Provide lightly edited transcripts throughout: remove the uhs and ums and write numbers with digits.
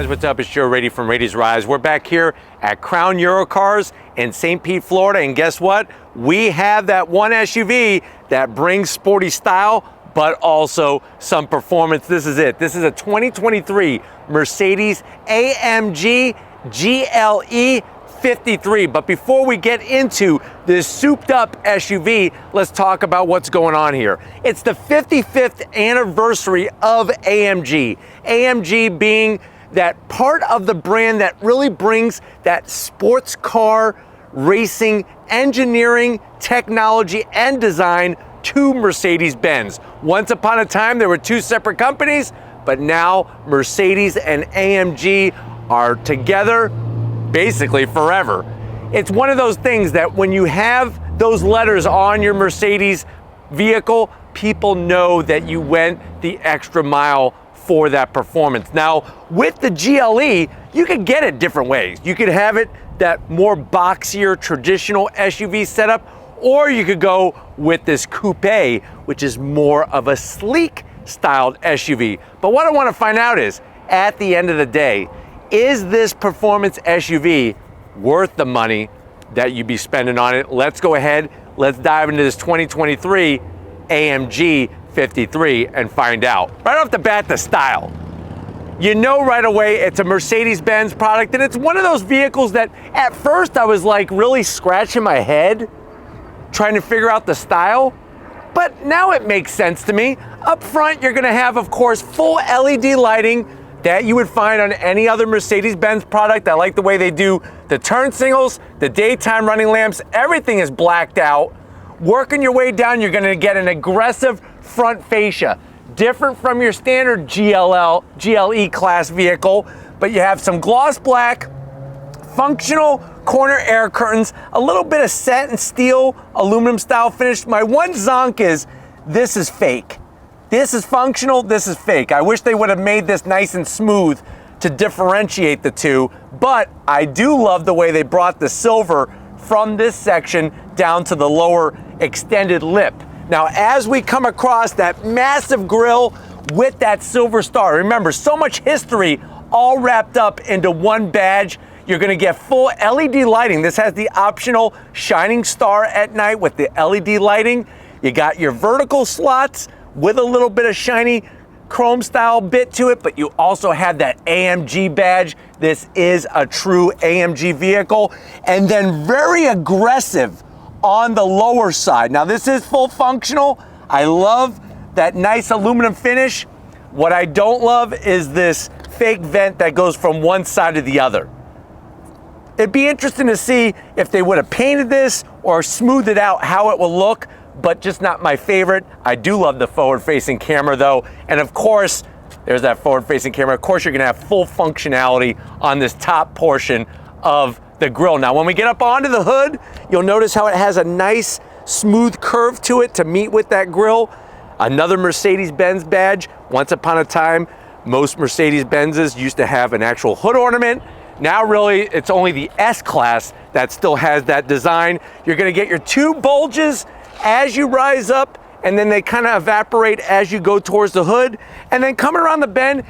guys, what's up? It's Joe Rady from Rady's Rise. We're back here at Crown Eurocars in St. Pete, Florida, and guess what? We have that one SUV that brings sporty style, but also some performance. This is it. This is a 2023 Mercedes AMG GLE 53. But before we get into this souped up SUV, let's talk about what's going on here. It's the 55th anniversary of AMG. AMG being that part of the brand that really brings that sports car racing, engineering, technology, and design to Mercedes-Benz. Once upon a time, there were two separate companies, but now Mercedes and AMG are together basically forever. It's one of those things that when you have those letters on your Mercedes vehicle, people know that you went the extra mile for that performance. Now, with the GLE, you could get it different ways. You could have it that more boxier, traditional SUV setup, or you could go with this coupe, which is more of a sleek styled SUV. But what I want to find out is, at the end of the day, is this performance SUV worth the money that you'd be spending on it? Let's go ahead, let's dive into this 2023 AMG 53 and find out. Right off the bat, the style. You know right away it's a Mercedes-Benz product, and it's one of those vehicles that at first I was like really scratching my head trying to figure out the style, but now it makes sense to me. Up front, you're gonna have, of course, full LED lighting that you would find on any other Mercedes-Benz product. I like the way they do the turn signals, the daytime running lamps, everything is blacked out. Working your way down, you're gonna get an aggressive front fascia, different from your standard GLE class vehicle, but you have some gloss black, functional corner air curtains, a little bit of satin steel, aluminum style finish. My one zonk is, this is fake. This is functional, this is fake. I wish they would have made this nice and smooth to differentiate the two, but I do love the way they brought the silver from this section down to the lower extended lip. Now, as we come across that massive grille with that silver star, remember, so much history all wrapped up into one badge. You're gonna get full LED lighting. This has the optional shining star at night with the LED lighting. You got your vertical slots with a little bit of shiny chrome style bit to it, but you also have that AMG badge. This is a true AMG vehicle. And then very aggressive on the lower side. Now this is full functional. I love that nice aluminum finish. What I don't love is this fake vent that goes from one side to the other. It'd be interesting to see if they would have painted this or smoothed it out, how it will look, but just not my favorite. I do love the forward-facing camera though, and of course, there's that forward-facing camera. Of course, you're gonna have full functionality on this top portion of the grille. Now, when we get up onto the hood, you'll notice how it has a nice, smooth curve to it to meet with that grille. Another Mercedes-Benz badge. Once upon a time, most Mercedes-Benzes used to have an actual hood ornament. Now, really, it's only the S-Class that still has that design. You're gonna get your two bulges as you rise up, and then they kind of evaporate as you go towards the hood. And then coming around the bend,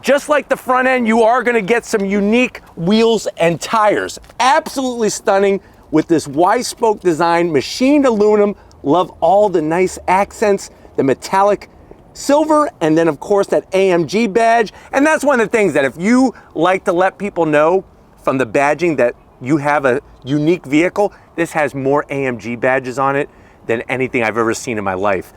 just like the front end, you are gonna get some unique wheels and tires. Absolutely stunning with this Y-spoke design, machined aluminum. Love all the nice accents, the metallic silver, and then of course that AMG badge. And that's one of the things that if you like to let people know from the badging that you have a unique vehicle, this has more AMG badges on it than anything I've ever seen in my life.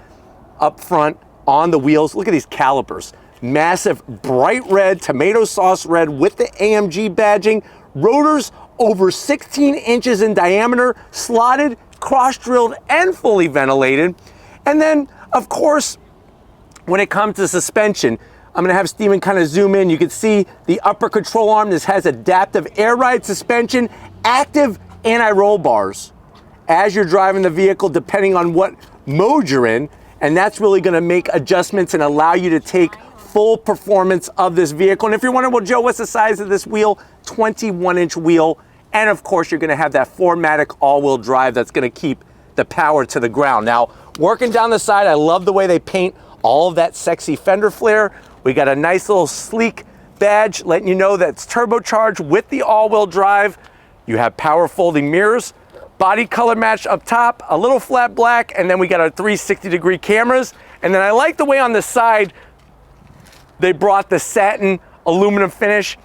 Up front, on the wheels, look at these calipers. Massive, bright red, tomato sauce red with the AMG badging. Rotors over 16 inches in diameter, slotted, cross-drilled, and fully ventilated. And then, of course, when it comes to suspension, I'm gonna have Steven kind of zoom in. You can see the upper control arm. This has adaptive air ride suspension, active anti-roll bars as you're driving the vehicle, depending on what mode you're in. And that's really gonna make adjustments and allow you to take full performance of this vehicle. And if you're wondering, well, Joe, what's the size of this wheel? 21-inch wheel. And of course, you're gonna have that 4MATIC all-wheel drive that's gonna keep the power to the ground. Now, working down the side, I love the way they paint all of that sexy fender flare. We got a nice little sleek badge letting you know that it's turbocharged with the all-wheel drive. You have power folding mirrors, body color match up top, a little flat black, and then we got our 360-degree cameras. And then I like the way on the side they brought the satin aluminum finish.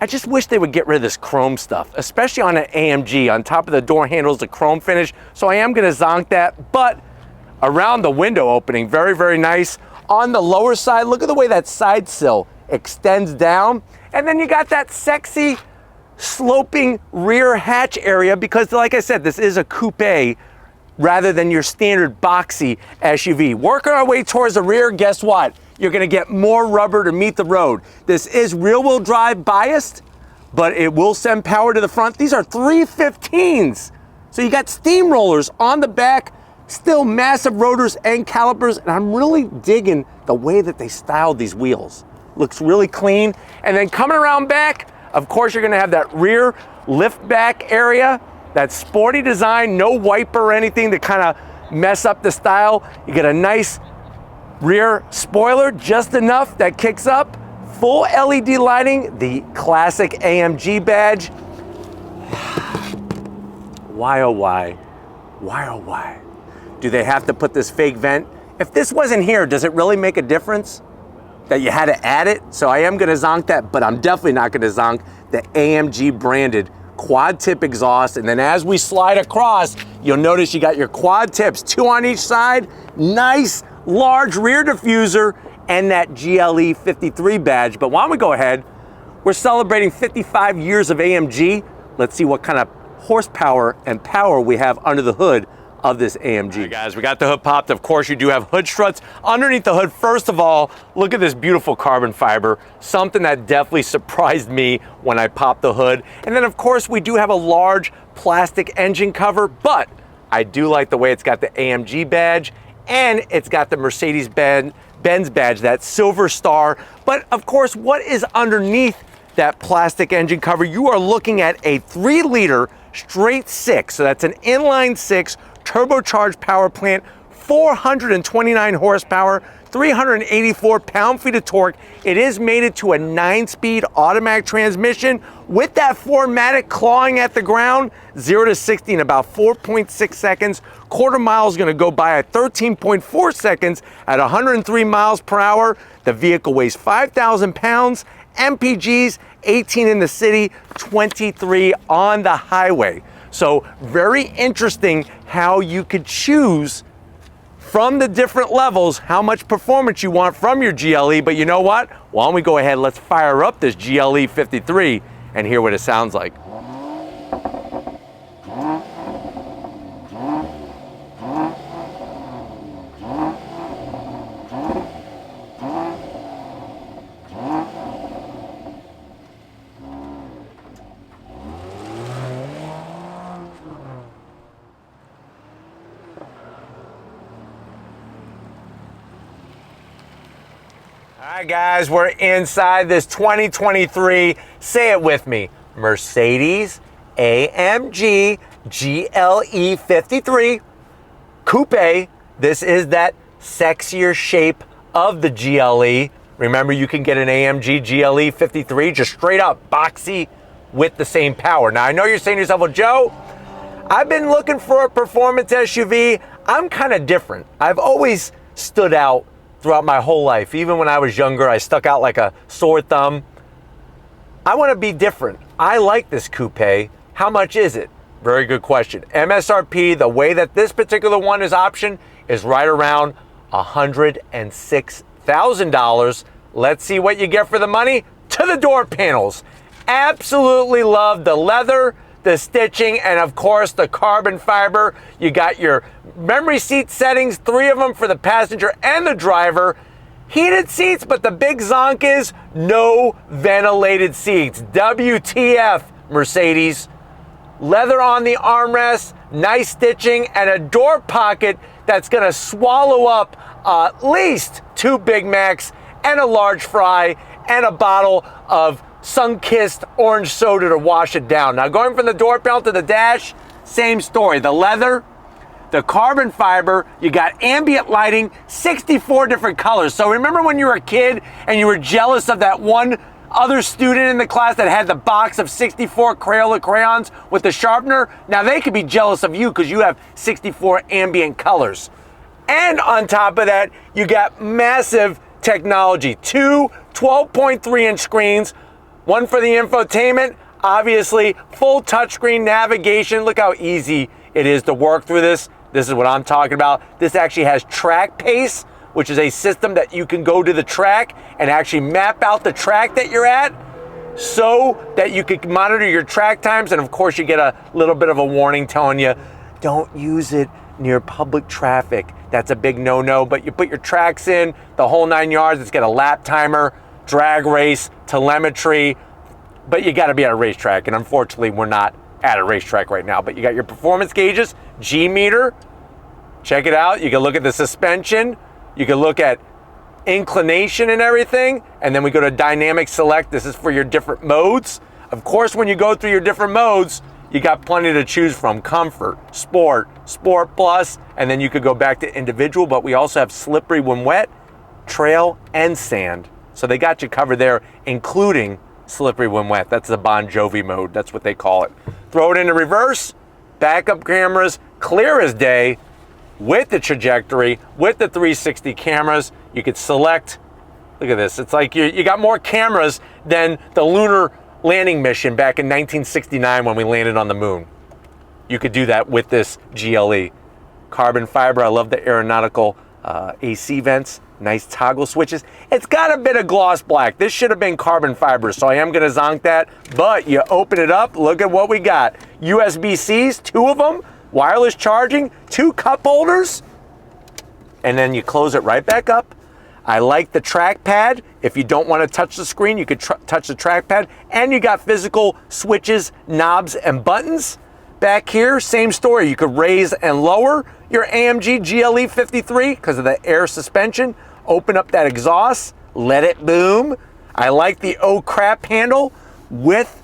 I just wish they would get rid of this chrome stuff, especially on an AMG. On top of the door handles, the chrome finish. So I am gonna zonk that, but around the window opening, very, very nice. On the lower side, look at the way that side sill extends down. And then you got that sexy sloping rear hatch area because, like I said, this is a coupe rather than your standard boxy SUV. Working our way towards the rear, guess what? You're gonna get more rubber to meet the road. This is rear-wheel drive biased, but it will send power to the front. These are 315s. So you got steamrollers on the back, still massive rotors and calipers, and I'm really digging the way that they styled these wheels. Looks really clean. And then coming around back, of course, you're gonna have that rear lift back area, that sporty design, no wiper or anything to kind of mess up the style. You get a nice rear spoiler, just enough that kicks up. Full LED lighting, the classic AMG badge. Why, oh why? Why, oh why? Do they have to put this fake vent? If this wasn't here, does it really make a difference that you had to add it? So I am gonna zonk that, but I'm definitely not gonna zonk the AMG branded quad tip exhaust. And then as we slide across, you'll notice you got your quad tips, 2 on each side, nice large rear diffuser, and that GLE 53 badge. But why don't we go ahead? We're celebrating 55 years of AMG. Let's see what kind of horsepower and power we have under the hood of this AMG. All right, guys, we got the hood popped. Of course, you do have hood struts underneath the hood. First of all, look at this beautiful carbon fiber, something that definitely surprised me when I popped the hood. And then, of course, we do have a large plastic engine cover, but I do like the way it's got the AMG badge and it's got the Mercedes-Benz badge, that silver star. But of course, what is underneath that plastic engine cover? You are looking at a 3-liter straight 6, so that's an inline 6 turbocharged power plant, 429 horsepower, 384 pound-feet of torque. It is mated to a 9-speed automatic transmission with that 4MATIC clawing at the ground, 0 to 60 in about 4.6 seconds. Quarter mile is going to go by at 13.4 seconds at 103 miles per hour. The vehicle weighs 5,000 pounds, MPGs 18 in the city, 23 on the highway. So very interesting how you could choose from the different levels how much performance you want from your GLE. But you know what? Why don't we go ahead, let's fire up this GLE 53 and hear what it sounds like. All right, guys, we're inside this 2023, say it with me, Mercedes AMG GLE 53 Coupe. This is that sexier shape of the GLE. Remember, you can get an AMG GLE 53 just straight up boxy with the same power. Now, I know you're saying to yourself, well, Joe, I've been looking for a performance SUV. I'm kind of different. I've always stood out throughout my whole life. Even when I was younger, I stuck out like a sore thumb. I want to be different. I like this coupe. How much is it? Very good question. MSRP, the way that this particular one is optioned, is right around $106,000. Let's see what you get for the money. To the door panels. Absolutely love the leather, the stitching, and of course the carbon fiber. You got your memory seat settings, 3 of them for the passenger and the driver. Heated seats, but the big zonk is no ventilated seats. WTF, Mercedes. Leather on the armrest, nice stitching, and a door pocket that's gonna swallow up at least 2 Big Macs and a large fry and a bottle of sun-kissed orange soda to wash it down. Now, going from the door panel to the dash, same story. The leather, the carbon fiber, you got ambient lighting, 64 different colors. So remember when you were a kid and you were jealous of that one other student in the class that had the box of 64 Crayola crayons with the sharpener, now they could be jealous of you because you have 64 ambient colors. And on top of that, you got massive technology. Two 12.3-inch screens, one for the infotainment, obviously full touchscreen navigation. Look how easy it is to work through this. This is what I'm talking about. This actually has track pace, which is a system that you can go to the track and actually map out the track that you're at so that you can monitor your track times. And of course, you get a little bit of a warning telling you, don't use it near public traffic. That's a big no-no, but you put your tracks in, the whole 9 yards. It's got a lap timer, drag race, telemetry, but you gotta be at a racetrack. And unfortunately, we're not at a racetrack right now, but you got your performance gauges, G meter, check it out. You can look at the suspension, you can look at inclination and everything, and then we go to dynamic select. This is for your different modes. Of course, when you go through your different modes, you got plenty to choose from. Comfort, sport, sport plus, and then you could go back to individual, but we also have slippery when wet, trail, and sand. So they got you covered there, including slippery when wet. That's the Bon Jovi mode. That's what they call it. Throw it into reverse, backup cameras, clear as day, with the trajectory, with the 360 cameras. You could select, look at this. It's like you got more cameras than the lunar landing mission back in 1969 when we landed on the moon. You could do that with this GLE. Carbon fiber, I love the aeronautical AC vents, nice toggle switches. It's got a bit of gloss black. This should have been carbon fiber, so I am gonna zonk that, but you open it up, look at what we got. USB-Cs, 2 of them, wireless charging, 2 cup holders, and then you close it right back up. I like the trackpad. If you don't want to touch the screen, you could touch the trackpad, and you got physical switches, knobs, and buttons. Back here, same story. You could raise and lower your AMG GLE 53 because of the air suspension. Open up that exhaust, let it boom. I like the oh crap handle with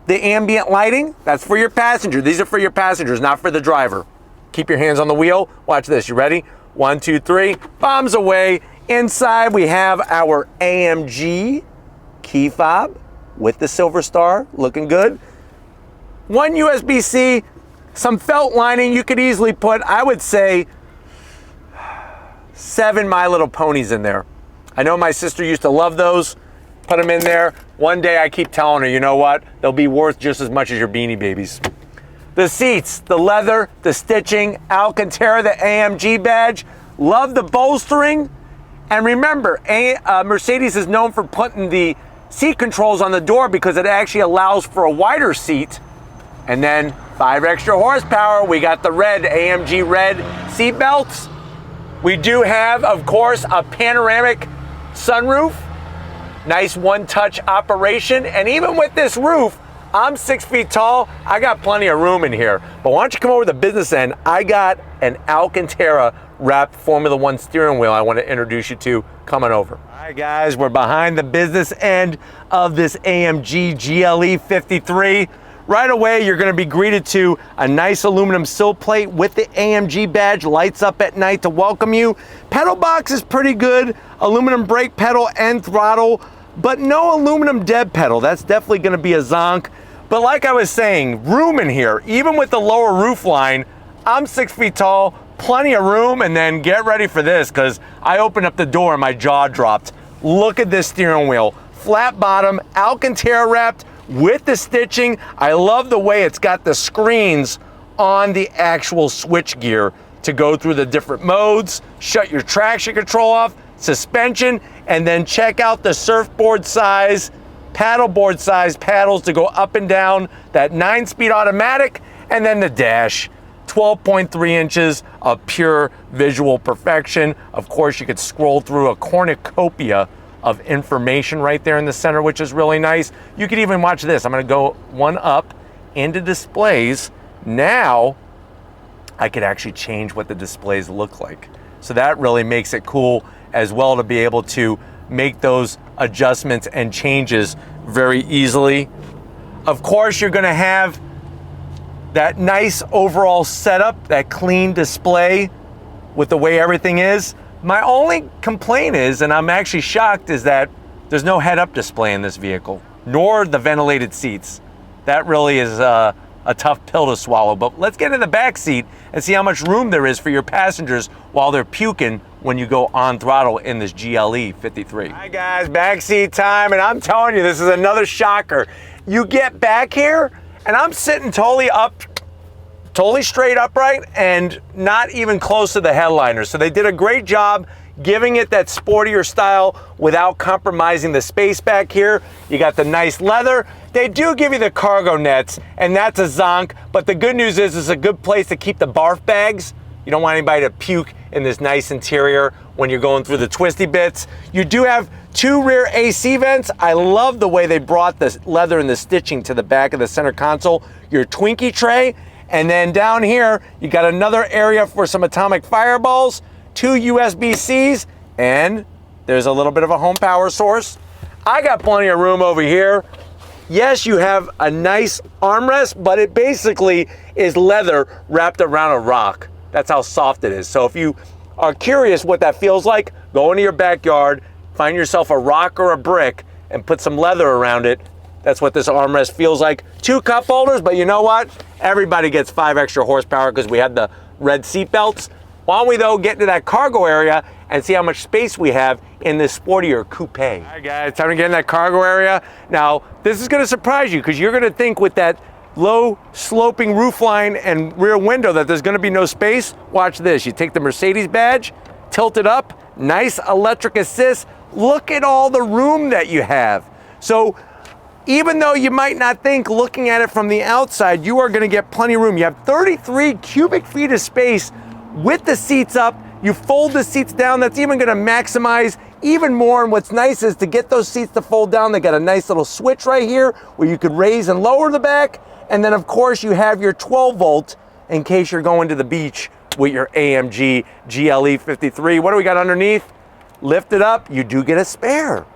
the ambient lighting. That's for your passenger. These are for your passengers, not for the driver. Keep your hands on the wheel. Watch this. You ready? 1, 2, 3. Bombs away. Inside we have our AMG key fob with the silver star, looking good. 1 USB-C, some felt lining. You could easily put, I would say, 7 My Little Ponies in there. I know my sister used to love those. Put them in there. One day I keep telling her, you know what? They'll be worth just as much as your Beanie Babies. The seats, the leather, the stitching, Alcantara, the AMG badge. Love the bolstering. And remember, Mercedes is known for putting the seat controls on the door because it actually allows for a wider seat. And then 5 extra horsepower. We got the red, AMG red seat belts. We do have, of course, a panoramic sunroof. Nice one-touch operation. And even with this roof, I'm 6 feet tall. I got plenty of room in here. But why don't you come over to the business end? I got an Alcantara wrapped Formula One steering wheel I want to introduce you to. Coming over. All right, guys, we're behind the business end of this AMG GLE 53. Right away, you're going to be greeted to a nice aluminum sill plate with the AMG badge, lights up at night to welcome you. Pedal box is pretty good, aluminum brake pedal and throttle, but no aluminum dead pedal. That's definitely going to be a zonk. But like I was saying, room in here, even with the lower roof line. I'm 6 feet tall, plenty of room, and then get ready for this because I opened up the door and my jaw dropped. Look at this steering wheel, flat bottom, Alcantara wrapped with the stitching. I love the way it's got the screens on the actual switch gear to go through the different modes, shut your traction control off, suspension, and then check out the surfboard size, paddleboard size paddles to go up and down, that 9-speed automatic, and then the dash. 12.3 inches of pure visual perfection. Of course, you could scroll through a cornucopia of information right there in the center, which is really nice. You could even watch this. I'm gonna go one up into displays. Now, I could actually change what the displays look like. So that really makes it cool as well to be able to make those adjustments and changes very easily. Of course, you're gonna have that nice overall setup, that clean display with the way everything is. My only complaint is, and I'm actually shocked, is that there's no head-up display in this vehicle, nor the ventilated seats. That really is a tough pill to swallow. But let's get in the back seat and see how much room there is for your passengers while they're puking when you go on throttle in this GLE 53. Hi guys, backseat time, and I'm telling you, this is another shocker. You get back here, and I'm sitting totally straight upright, and not even close to the headliner. So they did a great job giving it that sportier style without compromising the space back here. You got the nice leather. They do give you the cargo nets, and that's a zonk, but the good news is it's a good place to keep the barf bags. You don't want anybody to puke in this nice interior when you're going through the twisty bits. You do have 2 rear AC vents. I love the way they brought the leather and the stitching to the back of the center console. Your Twinkie tray, and then down here, you got another area for some atomic fireballs, 2 USB-Cs, and there's a little bit of a home power source. I got plenty of room over here. Yes, you have a nice armrest, but it basically is leather wrapped around a rock. That's how soft it is. So if you are curious what that feels like, go into your backyard, find yourself a rock or a brick, and put some leather around it. That's what this armrest feels like. 2 cup holders, but you know what? Everybody gets 5 extra horsepower because we have the red seat belts. Why don't we though get into that cargo area and see how much space we have in this sportier coupe. All right guys, time to get in that cargo area. Now, this is gonna surprise you because you're gonna think with that low sloping roofline and rear window that there's gonna be no space. Watch this, you take the Mercedes badge, tilt it up, nice electric assist. Look at all the room that you have. So even though you might not think looking at it from the outside, you are gonna get plenty of room. You have 33 cubic feet of space with the seats up. You fold the seats down, that's even gonna maximize even more. And what's nice is to get those seats to fold down, they got a nice little switch right here where you could raise and lower the back. And then of course you have your 12 volt in case you're going to the beach with your AMG GLE 53. What do we got underneath? Lift it up, you do get a spare.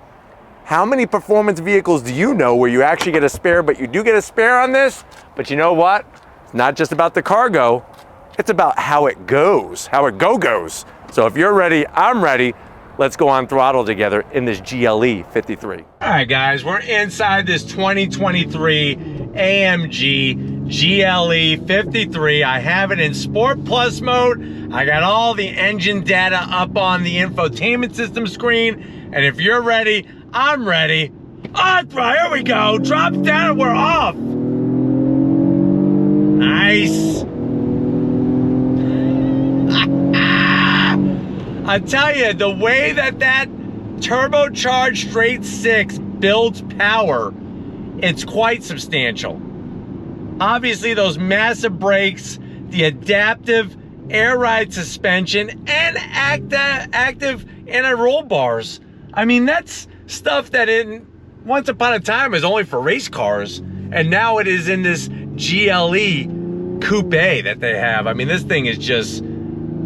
How many performance vehicles do you know where you actually get a spare, but you do get a spare on this? But you know what? It's not just about the cargo, it's about how it goes, how it goes. So if you're ready, I'm ready. Let's go on throttle together in this GLE 53. All right guys, we're inside this 2023 AMG GLE 53. I have it in Sport Plus mode. I got all the engine data up on the infotainment system screen. And if you're ready, I'm ready. On throttle, here we go. Drops down and we're off. Nice. I tell you, the way that turbocharged straight 6 builds power, it's quite substantial. Obviously, those massive brakes, the adaptive air ride suspension, and active anti-roll bars. I mean, that's stuff that once upon a time was only for race cars, and now it is in this GLE coupe that they have. I mean, this thing is just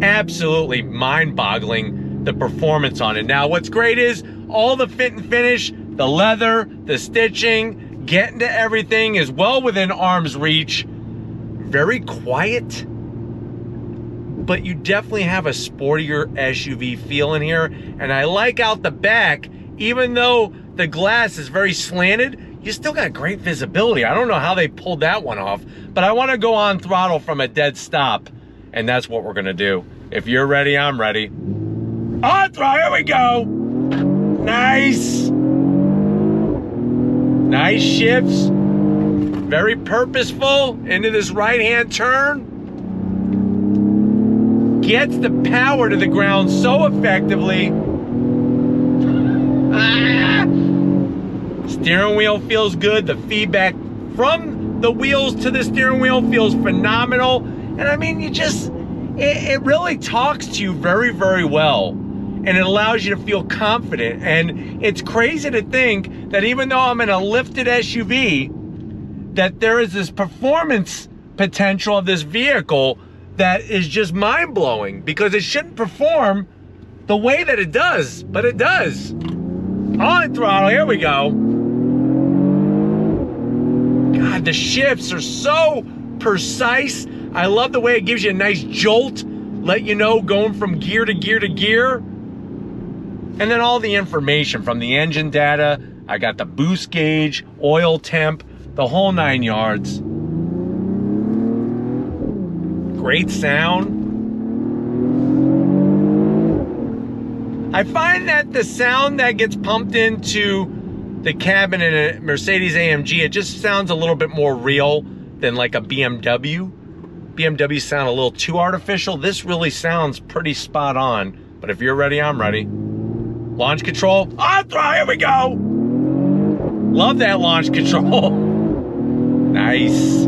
absolutely mind-boggling, the performance on it. Now, what's great is all the fit and finish, the leather, the stitching, getting to everything is well within arm's reach. Very quiet, but you definitely have a sportier SUV feel in here. And I like out the back, even though the glass is very slanted, you still got great visibility. I don't know how they pulled that one off, but I want to go on throttle from a dead stop. And that's what we're gonna do. If you're ready, I'm ready. On throttle, here we go. Nice. Nice shifts. Very purposeful into this right-hand turn. Gets the power to the ground so effectively. Steering wheel feels good. The feedback from the wheels to the steering wheel feels phenomenal. And I mean, it really talks to you very, very well. And it allows you to feel confident. And it's crazy to think that even though I'm in a lifted SUV, that there is this performance potential of this vehicle that is just mind-blowing, because it shouldn't perform the way that it does, but it does. On throttle, here we go. God, the shifts are so precise. I love the way it gives you a nice jolt, let you know going from gear to gear to gear. And then all the information from the engine data. I got the boost gauge, oil temp, the whole 9 yards. Great sound. I find that the sound that gets pumped into the cabin in a Mercedes AMG, it just sounds a little bit more real than like a BMW. BMW sound a little too artificial. This really sounds pretty spot on. But if you're ready, I'm ready. Launch control, on throttle, here we go. Love that launch control. Nice.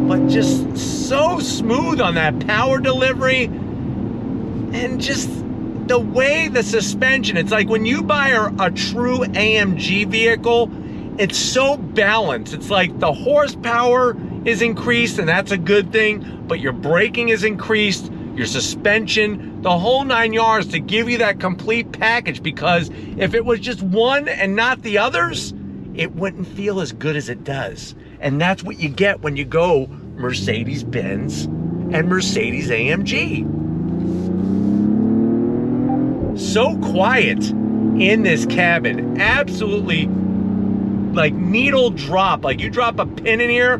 But just so smooth on that power delivery. And just the way the suspension, it's like when you buy a true AMG vehicle, it's so balanced. It's like the horsepower is increased, and that's a good thing, but your braking is increased, your suspension, the whole 9 yards to give you that complete package, because if it was just one and not the others, it wouldn't feel as good as it does. And that's what you get when you go Mercedes-Benz and Mercedes AMG. So quiet in this cabin, absolutely like needle drop, like you drop a pin in here,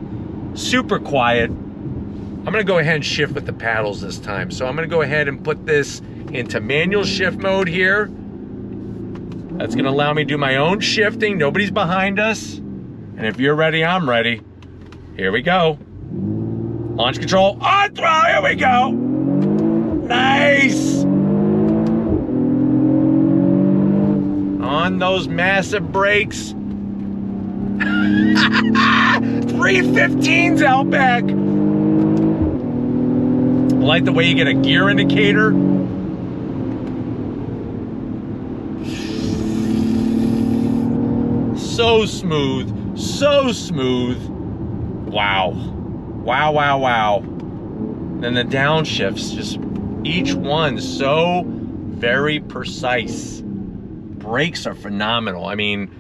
super quiet. I'm gonna go ahead and shift with the paddles this time. So I'm gonna go ahead and put this into manual shift mode here. That's gonna allow me to do my own shifting. Nobody's behind us. And if you're ready, I'm ready. Here we go. Launch control, on throttle, here we go. Nice. On those massive brakes. 315s out back. I like the way you get a gear indicator. So smooth, so smooth. Wow. Wow, wow, wow. Then the downshifts, just each one so very precise. Brakes are phenomenal. I mean,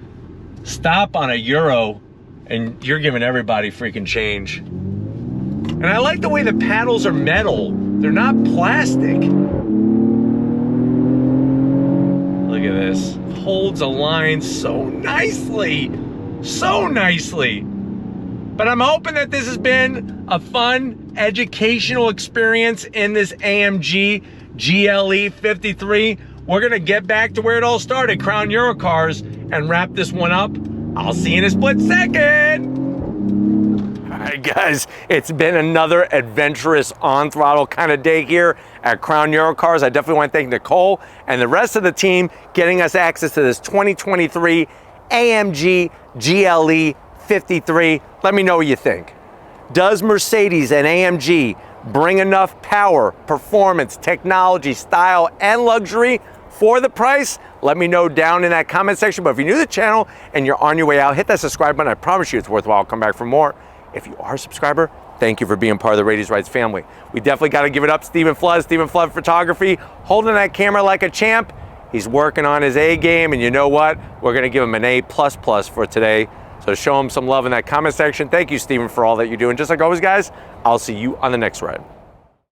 stop on a Euro and you're giving everybody freaking change. And I like the way the paddles are metal. They're not plastic. Look at this. Holds a line so nicely. So nicely. But I'm hoping that this has been a fun, educational experience in this AMG GLE 53. We're gonna get back to where it all started, Crown Eurocars, and wrap this one up. I'll see you in a split second. All right, guys, it's been another adventurous on-throttle kind of day here at Crown Eurocars. I definitely want to thank Nicole and the rest of the team getting us access to this 2023 AMG GLE 53. Let me know what you think. Does Mercedes and AMG bring enough power, performance, technology, style, and luxury for the price? Let me know down in that comment section. But if you're new to the channel and you're on your way out, hit that subscribe button. I promise you it's worthwhile. I'll come back for more. If you are a subscriber, thank you for being part of the Ladies Rides family. We definitely got to give it up. Stephen Flood Photography, holding that camera like a champ. He's working on his A game, and you know what? We're going to give him an A++ for today. So show him some love in that comment section. Thank you, Stephen, for all that you do. And just like always, guys, I'll see you on the next ride.